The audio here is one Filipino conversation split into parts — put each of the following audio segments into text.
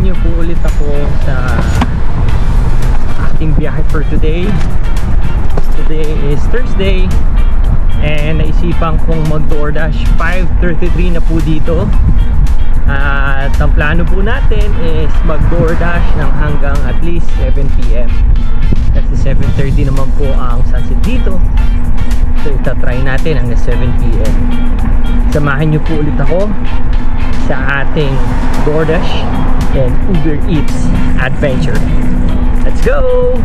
niyo po ulit ako sa aking biyahe for today. Today is Thursday and naisipan kong mag-DoorDash. 5:33 na po dito. At ang plano po natin is mag-DoorDash ng hanggang at least 7 PM. Kasi 7:30 naman po ang sunset dito. So itatry natin hanggang 7 PM. Samahan niyo po ulit ako sa ating DoorDash and Uber Eats adventure. Let's go!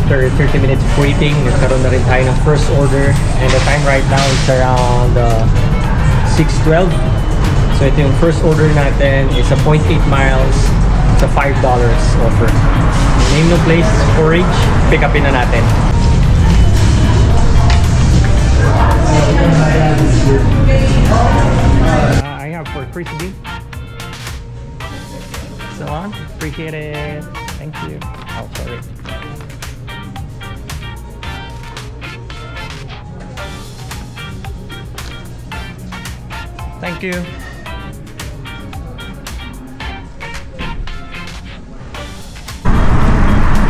After 30 minutes of waiting, nagkaroon na rin tayo ng first order and the time right now is around 6:12. So ito yung first order natin is a 0.8 miles. It's a $5 offer. Name no place, Forage. Pick upin na natin. I have for crispy. So on, appreciate it. Thank you. Oh, sorry. Thank you.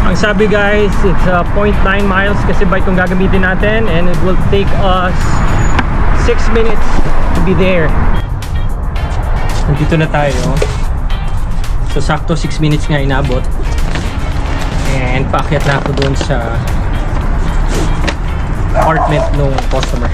Ang sabi guys, it's 0.9 miles kasi bike kung gagamitin natin and it will take us 6 minutes to be there. Nandito na tayo. So sakto 6 minutes nga inabot. And paakyat na ako doon sa apartment ng customer.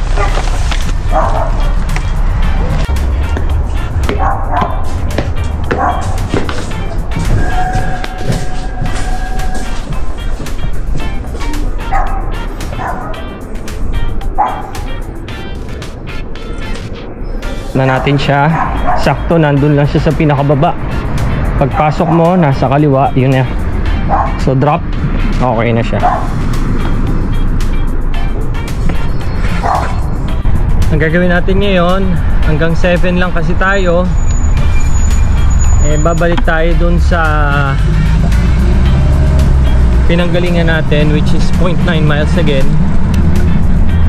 Na natin siya. Sakto nandun lang siya sa pinakababa. Pagpasok mo nasa kaliwa, yun na. So drop, okay na siya. Ang gagawin natin ngayon, hanggang 7 lang kasi tayo. Eh babalik tayo dun sa pinanggalingan natin, which is 0.9 miles again.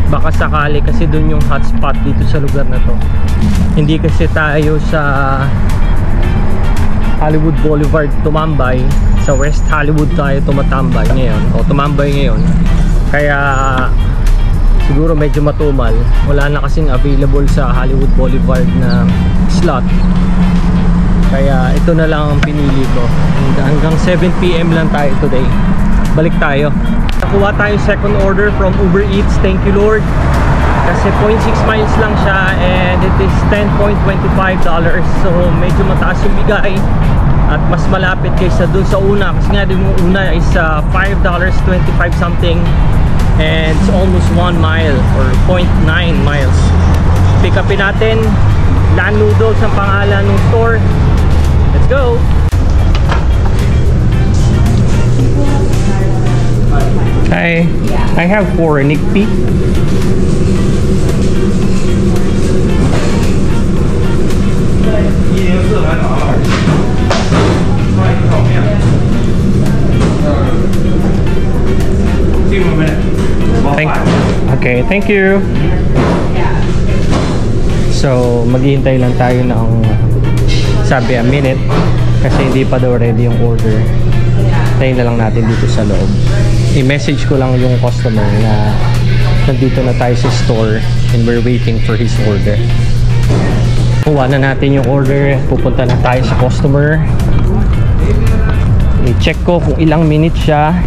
Baka sakali kasi dun yung hotspot dito sa lugar na to. Hindi kasi tayo sa Hollywood Boulevard tumambay. Sa West Hollywood tayo tumatambay ngayon o tumambay ngayon. Kaya siguro medyo matumal. Wala na kasing available sa Hollywood Boulevard na slot. Kaya ito na lang ang pinili ko. Hanggang 7 PM lang tayo today. Balik tayo. Nakuha tayo second order from Uber Eats. Thank you Lord. Kasi 0.6 miles lang siya and it is $10.25. So medyo mataas yung bigay at mas malapit kaysa dun sa una. Kasi nga yung una is $5.25 something and it's almost 1 mile or 0.9 miles. Pick upin natin. Land Noodles ang pangalan ng store. Let's go! Hi, I have 4 Nick P. Okay, thank you. So, maghihintay lang tayo ng sabi a minute kasi hindi pa daw ready yung order. Tayo na lang natin dito sa loob. I-message ko lang yung customer na nandito na tayo sa store and we're waiting for his order. Kuha na natin yung order. Pupunta na tayo sa customer. I-check ko kung ilang minutes siya.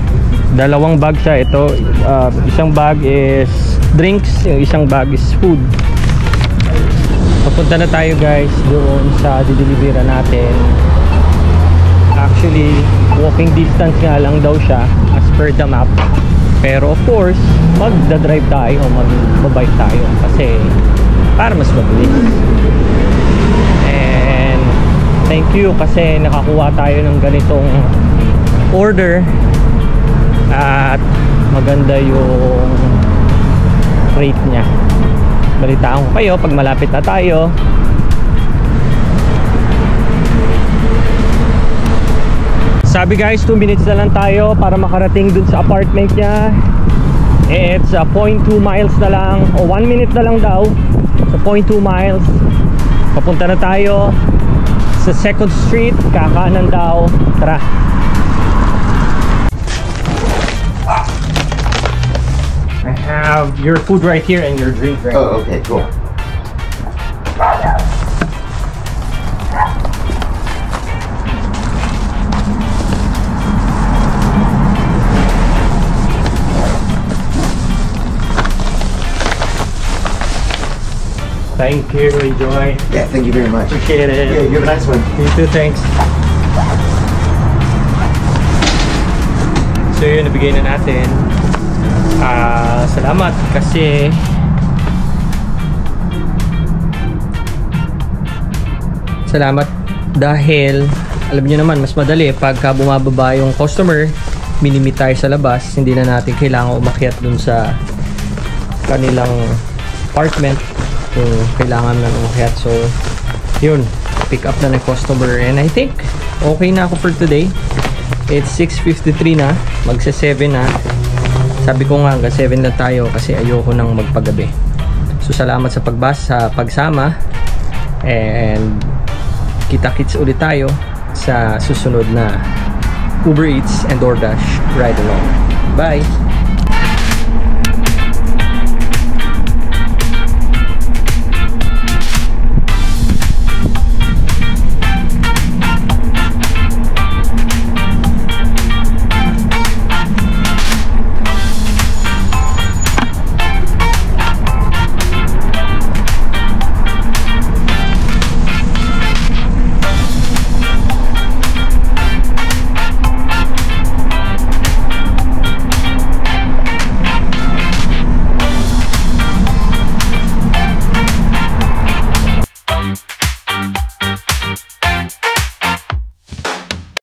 Dalawang bag siya. Ito, isang bag is drinks, yung isang bag is food. Pupunta na tayo guys doon sa didelivera natin. Actually, walking distance nga lang daw siya as per the map. Pero of course, magdadrive tayo o magbabike tayo kasi para mas mabilis. And thank you kasi nakakuha tayo ng ganitong order at maganda yung rate niya. Balitaan ko kayo pag malapit na tayo. Sabi guys, 2 minutes na lang tayo para makarating dun sa apartment niya. It's 0.2 miles na lang o 1 minute na lang daw. So 0.2 miles. Papunta na tayo. sa 2nd Street, kakanan daw. Tara. I have your food right here and your drink right here. Oh, okay, cool. Thank you, enjoy. Yeah, thank you very much. Appreciate it. Yeah, you have a nice one. You too, thanks. So yun, nabigay na natin. Salamat kasi salamat dahil alam niyo naman, mas madali pagka bumababa yung customer, minimit tayo sa labas, hindi na natin kailangan umakyat dun sa kanilang apartment kung kailangan na umakyat. So yun, pick up na ng customer and I think okay na ako for today. It's 6:53 na, magsa 7 na. Sabi ko nga hanggang 7 lang tayo kasi ayoko nang magpagabi. So salamat sa pagsama and kita-kits ulit tayo sa susunod na Uber Eats and DoorDash ride along. Bye!